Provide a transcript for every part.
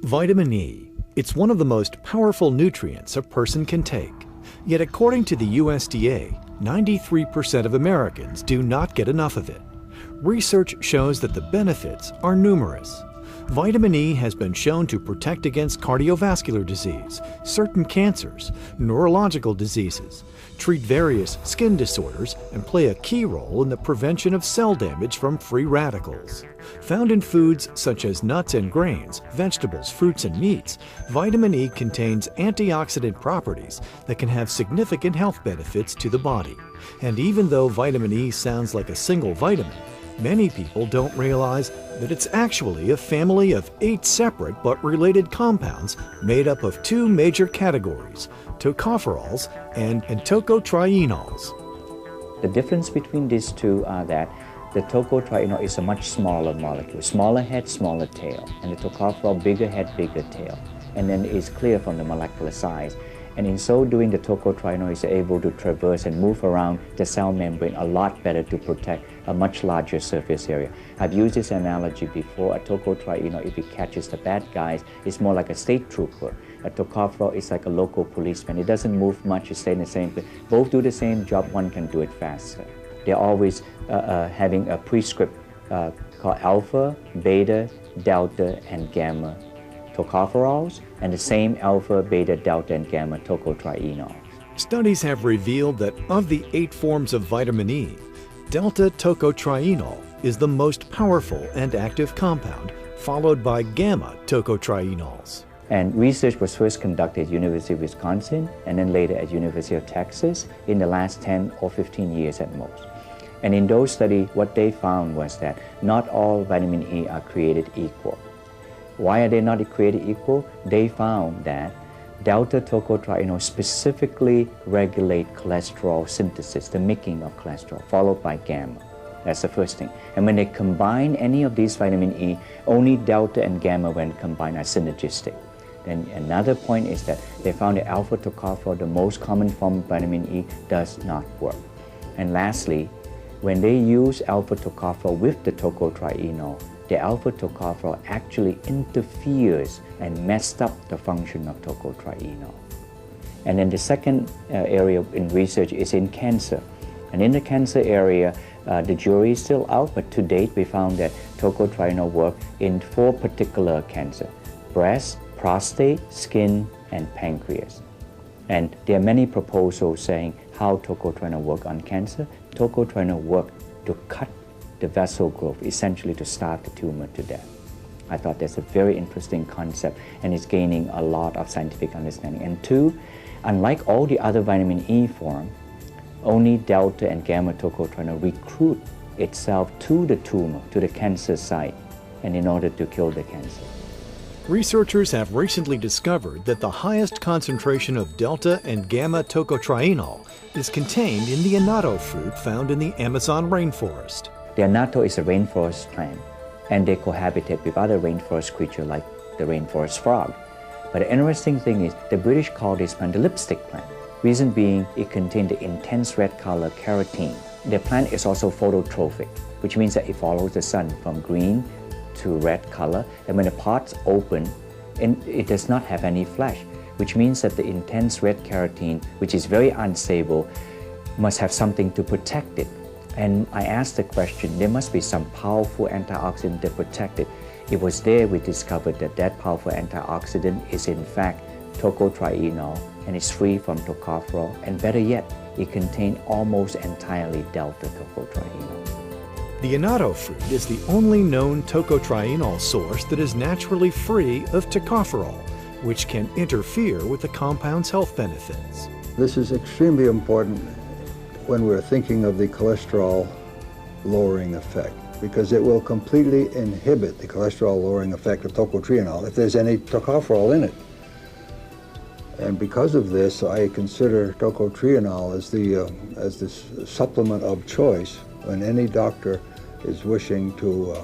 Vitamin E. It's one of the most powerful nutrients a person can take. Yet according to the USDA, 93% of Americans do not get enough of it. Research shows that the benefits are numerous. Vitamin E has been shown to protect against cardiovascular disease, certain cancers, neurological diseases, treat various skin disorders, and play a key role in the prevention of cell damage from free radicals. Found in foods such as nuts and grains, vegetables, fruits, and meats, vitamin E contains antioxidant properties that can have significant health benefits to the body. And even though vitamin E sounds like a single vitamin, many people don't realize that it's actually a family of 8 separate but related compounds made up of 2 major categories, tocopherols and tocotrienols. The difference between these two are that the tocotrienol is a much smaller molecule, smaller head, smaller tail, and the tocopherol, bigger head, bigger tail, and then it's clear from the molecular size. And in so doing, the tocotrienol is able to traverse and move around the cell membrane a lot better to protect a much larger surface area. I've used this analogy before. A tocotrienol, if it catches the bad guys, is more like a state trooper. A tocopherol is like a local policeman. It doesn't move much, it stays in the same place. Both do the same job, one can do it faster. They're always having a prescript called alpha, beta, delta, and gamma tocopherols, and the same alpha, beta, delta, and gamma tocotrienols. Studies have revealed that of the 8 forms of vitamin E, delta tocotrienol is the most powerful and active compound, followed by gamma tocotrienols. And research was first conducted at University of Wisconsin and then later at University of Texas in the last 10 or 15 years at most. And in those studies, what they found was that not all vitamin E are created equal. Why are they not created equal? They found that delta tocotrienol specifically regulate cholesterol synthesis, the making of cholesterol, followed by gamma. That's the first thing. And when they combine any of these vitamin E, only delta and gamma when combined are synergistic. Then another point is that they found that alpha tocopherol, the most common form of vitamin E, does not work. And lastly, when they use alpha tocopherol with the tocotrienol, the alpha tocopherol actually interferes and messed up the function of tocotrienol. And then the second area in research is in cancer. And in the cancer area, the jury is still out, but to date we found that tocotrienol works in 4 particular cancers: breast, prostate, skin, and pancreas. And there are many proposals saying how tocotrienol works on cancer. Tocotrienol works to cut the vessel growth, essentially to starve the tumor to death. I thought that's a very interesting concept and it's gaining a lot of scientific understanding. And 2, unlike all the other vitamin E forms, only delta and gamma tocotrienol recruit itself to the tumor, to the cancer site, and in order to kill the cancer. Researchers have recently discovered that the highest concentration of delta and gamma tocotrienol is contained in the annatto fruit found in the Amazon rainforest. The annatto is a rainforest plant, and they cohabitate with other rainforest creatures like the rainforest frog. But the interesting thing is, the British call this plant the lipstick plant. Reason being, it contains the intense red color carotene. The plant is also phototrophic, which means that it follows the sun from green to red color, and when the pods open, it does not have any flesh, which means that the intense red carotene, which is very unstable, must have something to protect it. And I asked the question, there must be some powerful antioxidant that protect it. It was there we discovered that that powerful antioxidant is in fact tocotrienol, and it's free from tocopherol, and better yet, it contains almost entirely delta tocotrienol. The annatto fruit is the only known tocotrienol source that is naturally free of tocopherol, which can interfere with the compound's health benefits. This is extremely important when we're thinking of the cholesterol lowering effect, because it will completely inhibit the cholesterol lowering effect of tocotrienol if there's any tocopherol in it. And because of this, I consider tocotrienol as the supplement of choice when any doctor is wishing to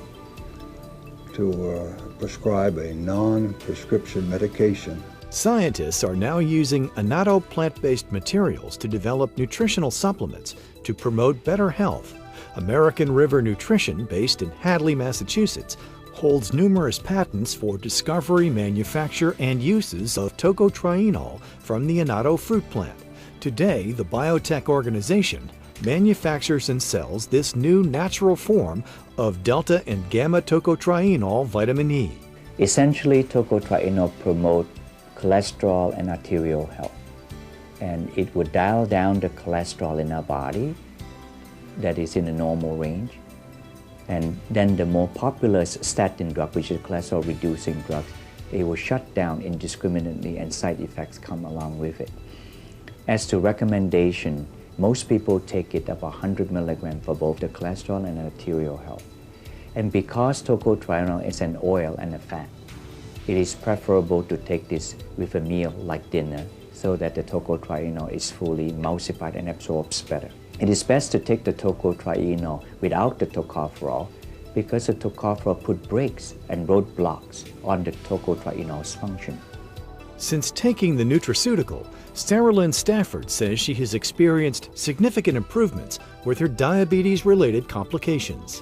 prescribe a non-prescription medication. Scientists are now using annatto plant-based materials to develop nutritional supplements to promote better health. American River Nutrition, based in Hadley, Massachusetts, holds numerous patents for discovery, manufacture, and uses of tocotrienol from the annatto fruit plant. Today, the biotech organization manufactures and sells this new natural form of delta and gamma tocotrienol vitamin E. Essentially, tocotrienol promotes cholesterol and arterial health. And it would dial down the cholesterol in our body that is in the normal range. And then the more popular statin drug, which is cholesterol reducing drugs, it will shut down indiscriminately and side effects come along with it. As to recommendation, most people take it about 100 milligrams for both the cholesterol and arterial health. And because tocotrienol is an oil and a fat, it is preferable to take this with a meal like dinner so that the tocotrienol is fully emulsified and absorbs better. It is best to take the tocotrienol without the tocopherol because the tocopherol put brakes and roadblocks on the tocotrienol's function. Since taking the nutraceutical, Sarah Lynn Stafford says she has experienced significant improvements with her diabetes-related complications.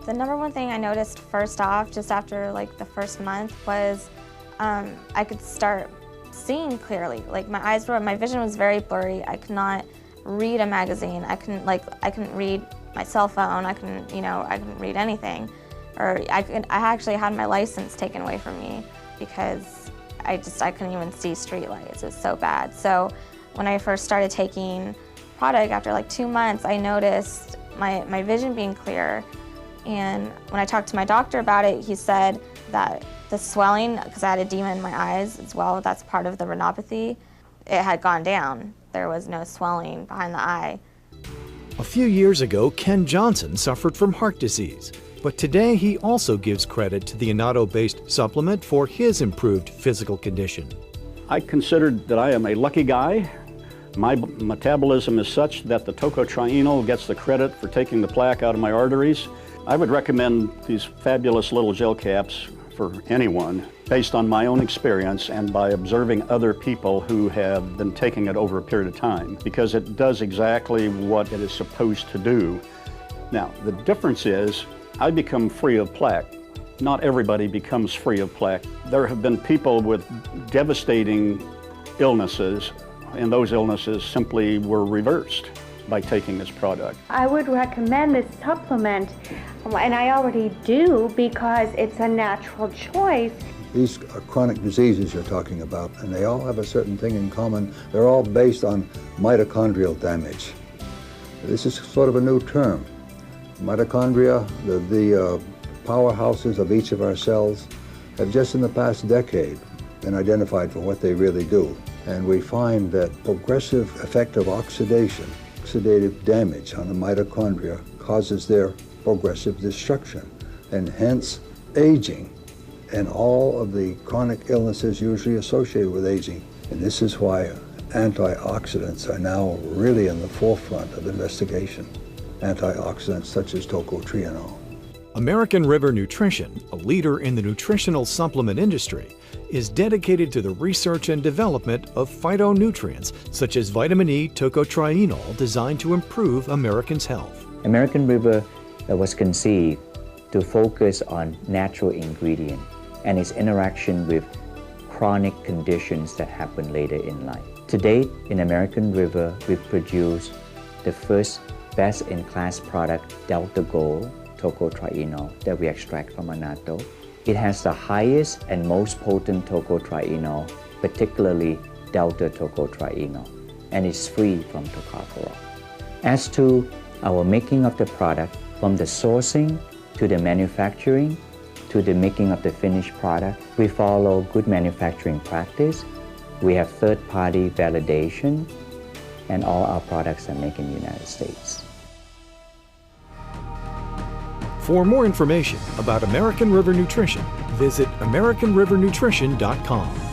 The number one thing I noticed first off, just after like the first month, was I could start seeing clearly. Like my vision was very blurry. I could not read a magazine. I couldn't read my cell phone. I couldn't read anything. Or I actually had my license taken away from me because I couldn't even see street lights. It was so bad. So when I first started taking product after like 2 months, I noticed my vision being clear. And when I talked to my doctor about it, he said that the swelling, because I had edema in my eyes as well, that's part of the retinopathy, it had gone down. There was no swelling behind the eye. A few years ago, Ken Johnson suffered from heart disease, but today he also gives credit to the annatto-based supplement for his improved physical condition. I considered that I am a lucky guy. My metabolism is such that the tocotrienol gets the credit for taking the plaque out of my arteries. I would recommend these fabulous little gel caps for anyone based on my own experience and by observing other people who have been taking it over a period of time, because it does exactly what it is supposed to do. Now, the difference is I become free of plaque. Not everybody becomes free of plaque. There have been people with devastating illnesses, and those illnesses simply were reversed by taking this product. I would recommend this supplement, and I already do because it's a natural choice. These are chronic diseases you're talking about, and they all have a certain thing in common. They're all based on mitochondrial damage. This is sort of a new term. Mitochondria, the powerhouses of each of our cells, have just in the past decade been identified for what they really do. And we find that progressive effect of oxidative damage on the mitochondria causes their progressive destruction, and hence aging and all of the chronic illnesses usually associated with aging. And this is why antioxidants are now really in the forefront of investigation. Antioxidants such as tocotrienol. American River Nutrition, a leader in the nutritional supplement industry, is dedicated to the research and development of phytonutrients such as vitamin E tocotrienol designed to improve Americans' health. American River was conceived to focus on natural ingredients and its interaction with chronic conditions that happen later in life. To date, in American River, we've produced the first best-in-class product, Delta Gold tocotrienol, that we extract from annatto. It has the highest and most potent tocotrienol, particularly delta tocotrienol, and is free from tocopherol. As to our making of the product, from the sourcing to the manufacturing to the making of the finished product, we follow good manufacturing practice. We have third-party validation, and all our products are made in the United States. For more information about American River Nutrition, visit AmericanRiverNutrition.com.